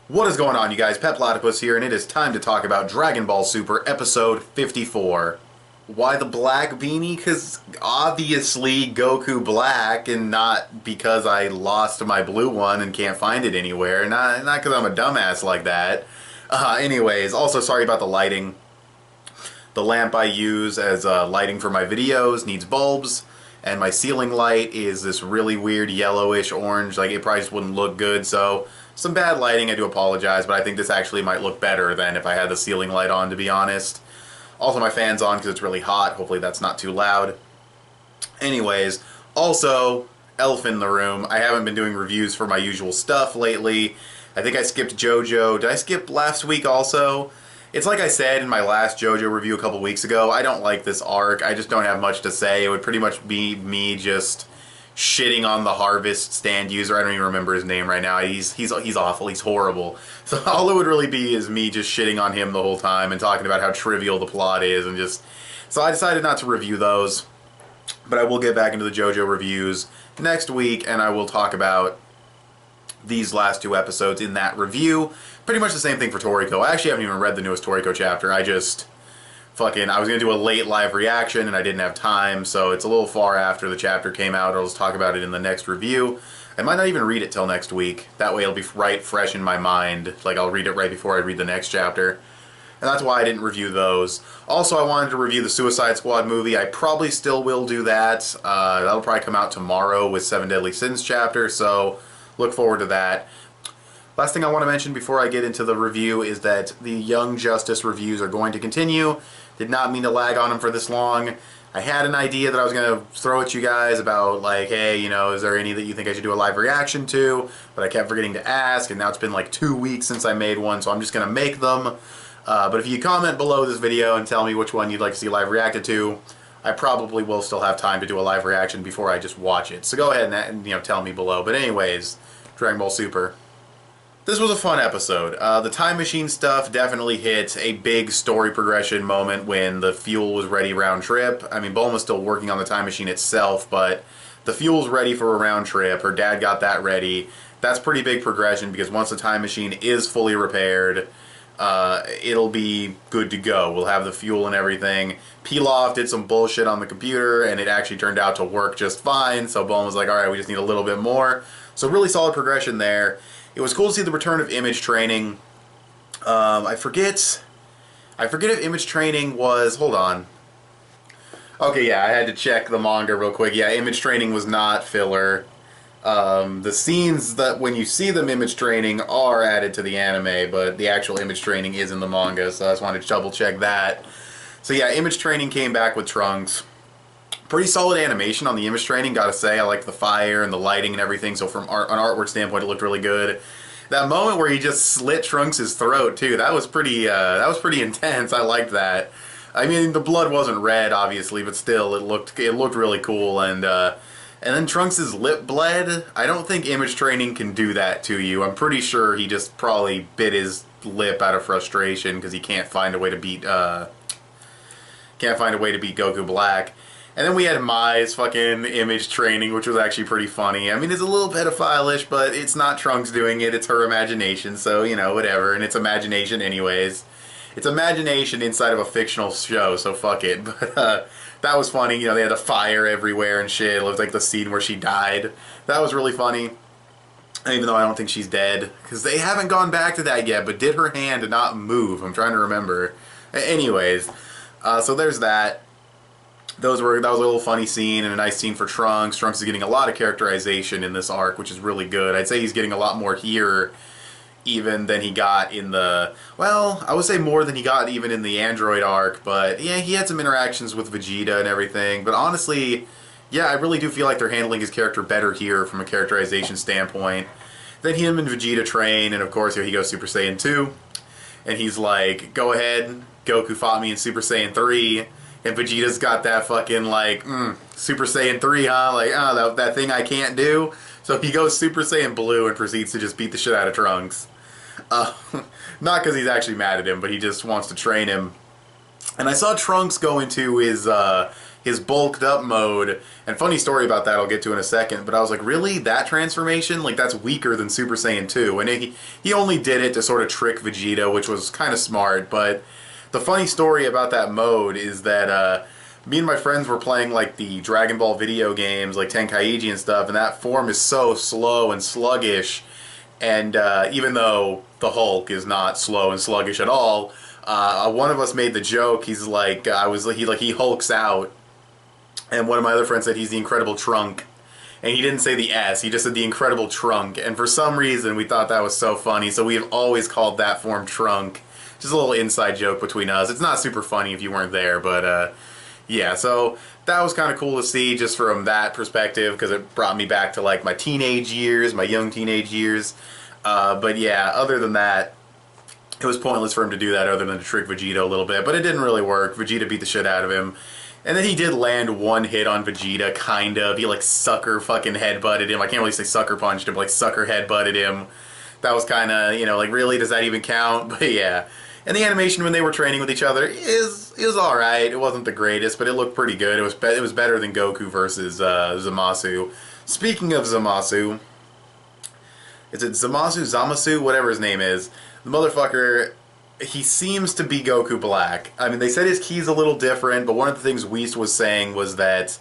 What is going on, you guys? Petplatypus here, and it is time to talk about Dragon Ball Super Episode 54. Why the black beanie? Because obviously Goku black, and not because I lost my blue one and can't find it anywhere. Not because I'm a dumbass like that. Anyways, also sorry about the lighting. The lamp I use as lighting for my videos needs bulbs, and my ceiling light is this really weird yellowish orange. Like, it probably just wouldn't look good, so some bad lighting, I do apologize, but I think this actually might look better than if I had the ceiling light on, to be honest. Also, my fan's on because it's really hot. Hopefully that's not too loud. Anyways, also, elephant in the room. I haven't been doing reviews for my usual stuff lately. I think I skipped JoJo. Did I skip last week also? It's like I said in my last JoJo review a couple weeks ago, I don't like this arc. I just don't have much to say. It would pretty much be me just shitting on the Harvest stand user. I don't even remember his name right now. He's awful. He's horrible. So all it would really be is me just shitting on him the whole time and talking about how trivial the plot is, and just... So I decided not to review those, but I will get back into the JoJo reviews next week, and I will talk about these last two episodes in that review. Pretty much the same thing for Toriko. I actually haven't even read the newest Toriko chapter. I was going to do a late live reaction and I didn't have time, so it's a little far after the chapter came out. I'll just talk about it in the next review. I might not even read it till next week. That way it'll be right fresh in my mind. Like, I'll read it right before I read the next chapter. And that's why I didn't review those. Also, I wanted to review the Suicide Squad movie. I probably still will do that. That'll probably come out tomorrow with Seven Deadly Sins chapter, so look forward to that. Last thing I want to mention before I get into the review is that the Young Justice reviews are going to continue. Did not mean to lag on them for this long. I had an idea that I was going to throw at you guys about, like, hey, you know, is there any that you think I should do a live reaction to? But I kept forgetting to ask, and now it's been like 2 weeks since I made one, so I'm just going to make them. But if you comment below this video and tell me which one you'd like to see live reacted to, I probably will still have time to do a live reaction before I just watch it. So go ahead and you know, tell me below. But anyways, Dragon Ball Super. This was a fun episode. The time machine stuff definitely hit a big story progression moment when the fuel was ready round trip. I mean, Bulma's still working on the time machine itself, but the fuel's ready for a round trip. Her dad got that ready. That's pretty big progression, because once the time machine is fully repaired, it'll be good to go. We'll have the fuel and everything. Pilaf did some bullshit on the computer, and it actually turned out to work just fine, so Bulma's like, alright, we just need a little bit more. So really solid progression there. It was cool to see the return of image training. I forget if image training was... Hold on. Okay, yeah, I had to check the manga real quick. Yeah, image training was not filler. The scenes that, when you see them image training, are added to the anime, but the actual image training is in the manga, so I just wanted to double check that. So yeah, image training came back with Trunks. Pretty solid animation on the image training, gotta say. I like the fire and the lighting and everything, so from an artwork standpoint, it looked really good. That moment where he just slit Trunks' throat, too, that was pretty intense. I liked that. I mean, the blood wasn't red, obviously, but still, it looked really cool, and then Trunks' lip bled. I don't think image training can do that to you. I'm pretty sure he just probably bit his lip out of frustration because he can't find a way to beat Goku Black. And then we had Mai's fucking image training, which was actually pretty funny. I mean, it's a little pedophile-ish, but it's not Trunks doing it, it's her imagination, so, you know, whatever. And it's imagination anyways. It's imagination inside of a fictional show, so fuck it. But, that was funny. You know, they had a fire everywhere and shit. It looked like the scene where she died. That was really funny. Even though I don't think she's dead. Because they haven't gone back to that yet, but did her hand not move? I'm trying to remember. Anyways, so there's that. That was a little funny scene and a nice scene for Trunks. Trunks is getting a lot of characterization in this arc, which is really good. I'd say he's getting a lot more here even than he got in the... Well, I would say more than he got even in the Android arc, but yeah, he had some interactions with Vegeta and everything. But honestly, yeah, I really do feel like they're handling his character better here from a characterization standpoint. Then him and Vegeta train, and of course here he goes Super Saiyan 2. And he's like, go ahead, Goku fought me in Super Saiyan 3. And Vegeta's got that fucking, like, Super Saiyan 3, huh? Like, oh, that thing I can't do. So he goes Super Saiyan Blue and proceeds to just beat the shit out of Trunks. Not because he's actually mad at him, but he just wants to train him. And I saw Trunks go into his his bulked up mode. And funny story about that I'll get to in a second, but I was like, really? That transformation? Like, that's weaker than Super Saiyan 2. And he only did it to sort of trick Vegeta, which was kind of smart. But the funny story about that mode is that me and my friends were playing like the Dragon Ball video games, like Tenkaichi and stuff, and that form is so slow and sluggish. And even though the Hulk is not slow and sluggish at all, one of us made the joke. He's like, he hulks out, and one of my other friends said he's the Incredible Trunk, and he didn't say the S. He just said the Incredible Trunk, and for some reason we thought that was so funny. So we have always called that form Trunk. Just a little inside joke between us. It's not super funny if you weren't there, but yeah. So that was kind of cool to see just from that perspective, because it brought me back to like my teenage years, my young teenage years. But yeah, other than that, it was pointless for him to do that other than to trick Vegeta a little bit, but it didn't really work. Vegeta beat the shit out of him. And then he did land one hit on Vegeta, kind of. He like sucker fucking headbutted him. I can't really say sucker punched him, but like sucker headbutted him. That was kind of, you know, like, really, does that even count? But yeah. And the animation when they were training with each other is alright. It wasn't the greatest, but it looked pretty good. It was better than Goku versus Zamasu. Speaking of Zamasu, is it Zamasu? Whatever his name is. The motherfucker, he seems to be Goku Black. I mean, they said his key's a little different, but one of the things Whis was saying was that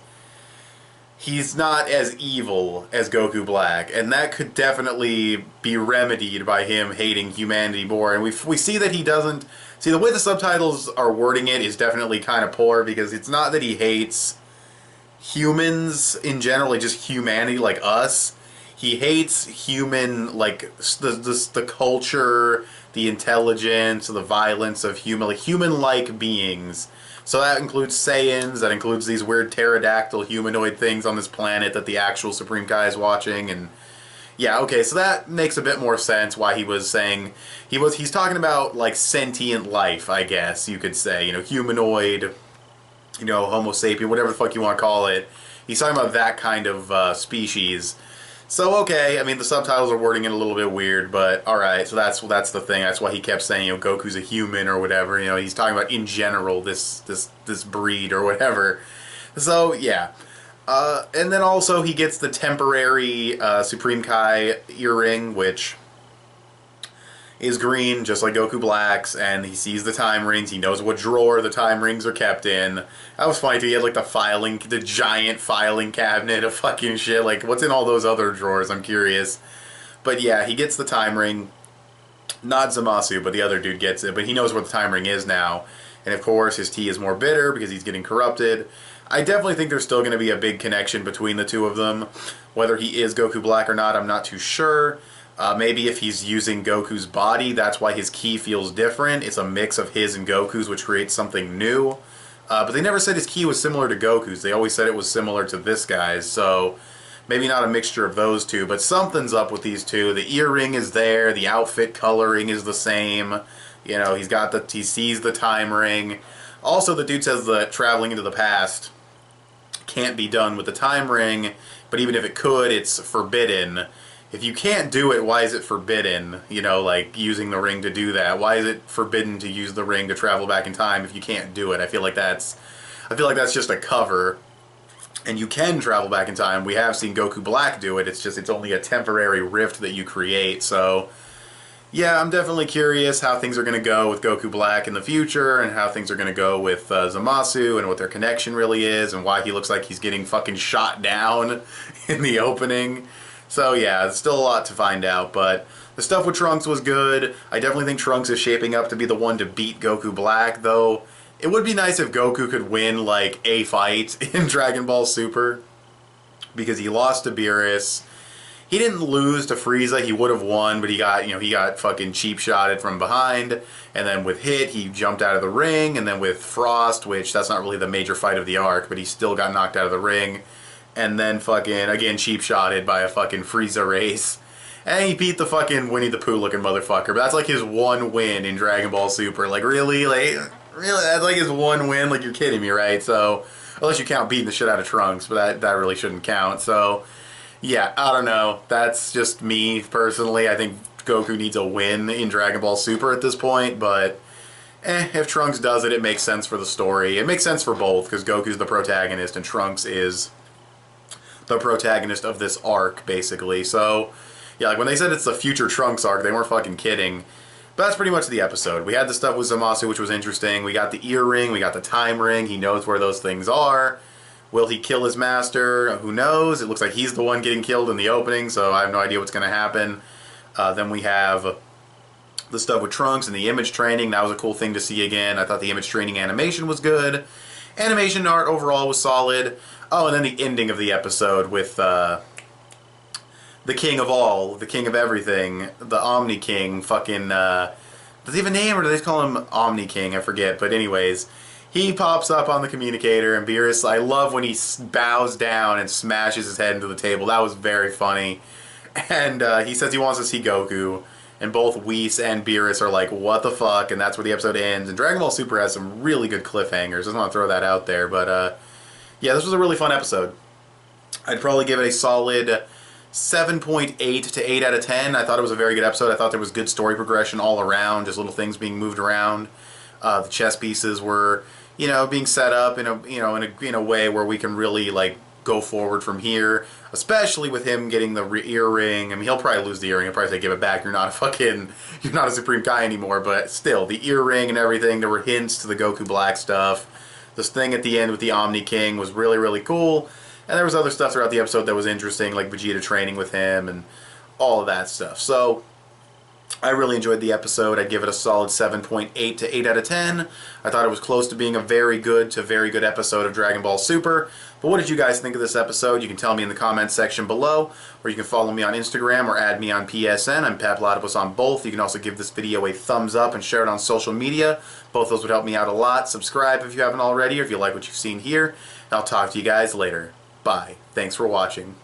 he's not as evil as Goku Black, and that could definitely be remedied by him hating humanity more. And we see that he doesn't... See, the way the subtitles are wording it is definitely kind of poor, because it's not that he hates humans in general, like just humanity, like us. He hates human, like, the culture, the intelligence, the violence of human-like beings. So that includes Saiyans, that includes these weird pterodactyl humanoid things on this planet that the actual Supreme Kai is watching, and yeah, okay, so that makes a bit more sense why he was saying, he's talking about, like, sentient life, I guess you could say, you know, humanoid, you know, Homo sapien, whatever the fuck you want to call it. He's talking about that kind of species. So, okay, I mean, the subtitles are wording it a little bit weird, but alright, so that's the thing. That's why he kept saying, you know, Goku's a human or whatever. You know, he's talking about in general this breed or whatever. So, yeah. And then also he gets the temporary Supreme Kai earring, which is green, just like Goku Black's, and he sees the time rings. He knows what drawer the time rings are kept in. That was funny too. He had like the giant filing cabinet of fucking shit. Like, what's in all those other drawers? I'm curious. But yeah, he gets the time ring. Not Zamasu, but the other dude gets it. But he knows what the time ring is now. And of course, his tea is more bitter because he's getting corrupted. I definitely think there's still going to be a big connection between the two of them. Whether he is Goku Black or not, I'm not too sure. Maybe if he's using Goku's body, that's why his ki feels different. It's a mix of his and Goku's, which creates something new. But they never said his ki was similar to Goku's. They always said it was similar to this guy's, so maybe not a mixture of those two, but something's up with these two. The earring is there, the outfit coloring is the same. You know, he sees the time ring. Also, the dude says that traveling into the past can't be done with the time ring, but even if it could, it's forbidden. If you can't do it, why is it forbidden? You know, like, using the ring to do that. Why is it forbidden to use the ring to travel back in time if you can't do it? I feel like that's just a cover. And you can travel back in time. We have seen Goku Black do it. It's only a temporary rift that you create. So, yeah, I'm definitely curious how things are going to go with Goku Black in the future, and how things are going to go with Zamasu, and what their connection really is, and why he looks like he's getting fucking shot down in the opening. So yeah, there's still a lot to find out, but the stuff with Trunks was good. I definitely think Trunks is shaping up to be the one to beat Goku Black, though it would be nice if Goku could win, like, a fight in Dragon Ball Super, because he lost to Beerus. He didn't lose to Frieza, he would have won, but he got fucking cheap-shotted from behind, and then with Hit, he jumped out of the ring, and then with Frost, which that's not really the major fight of the arc, but he still got knocked out of the ring. And then fucking, again, cheap-shotted by a fucking Frieza race. And he beat the fucking Winnie the Pooh-looking motherfucker. But that's like his one win in Dragon Ball Super. Like, really? Like, really? That's like his one win? Like, you're kidding me, right? So, unless you count beating the shit out of Trunks, but that really shouldn't count. So, yeah, I don't know. That's just me, personally. I think Goku needs a win in Dragon Ball Super at this point, but if Trunks does it, it makes sense for the story. It makes sense for both, because Goku's the protagonist and Trunks is the protagonist of this arc, basically. So, yeah, like when they said it's the future Trunks arc, they weren't fucking kidding. But that's pretty much the episode. We had the stuff with Zamasu, which was interesting. We got the earring, we got the time ring. He knows where those things are. Will he kill his master? Who knows? It looks like he's the one getting killed in the opening, so I have no idea what's going to happen. Then we have the stuff with Trunks and the image training. That was a cool thing to see again. I thought the image training animation was good. Animation art overall was solid. Oh, and then the ending of the episode with the king of all, the king of everything, the omni-king, fucking, does he have a name or do they just call him omni-king? I forget, but anyways, he pops up on the communicator and Beerus, I love when he bows down and smashes his head into the table. That was very funny. And he says he wants to see Goku. And both Whis and Beerus are like, what the fuck? And that's where the episode ends. And Dragon Ball Super has some really good cliffhangers. Just want to throw that out there. But, yeah, this was a really fun episode. I'd probably give it a solid 7.8 to 8 out of 10. I thought it was a very good episode. I thought there was good story progression all around. Just little things being moved around. The chess pieces were, you know, being set up in a, you know, in a way where we can really, like, go forward from here, especially with him getting the earring. I mean, he'll probably lose the earring. He'll probably say, give it back. You're not a Supreme Kai anymore. But still, the earring and everything, there were hints to the Goku Black stuff. This thing at the end with the Omni-King was really, really cool. And there was other stuff throughout the episode that was interesting, like Vegeta training with him and all of that stuff. So, I really enjoyed the episode. I'd give it a solid 7.8 to 8 out of 10. I thought it was close to being a very good episode of Dragon Ball Super. But what did you guys think of this episode? You can tell me in the comments section below, or you can follow me on Instagram or add me on PSN. I'm petplatypus on both. You can also give this video a thumbs up and share it on social media. Both those would help me out a lot. Subscribe if you haven't already, or if you like what you've seen here. And I'll talk to you guys later. Bye. Thanks for watching.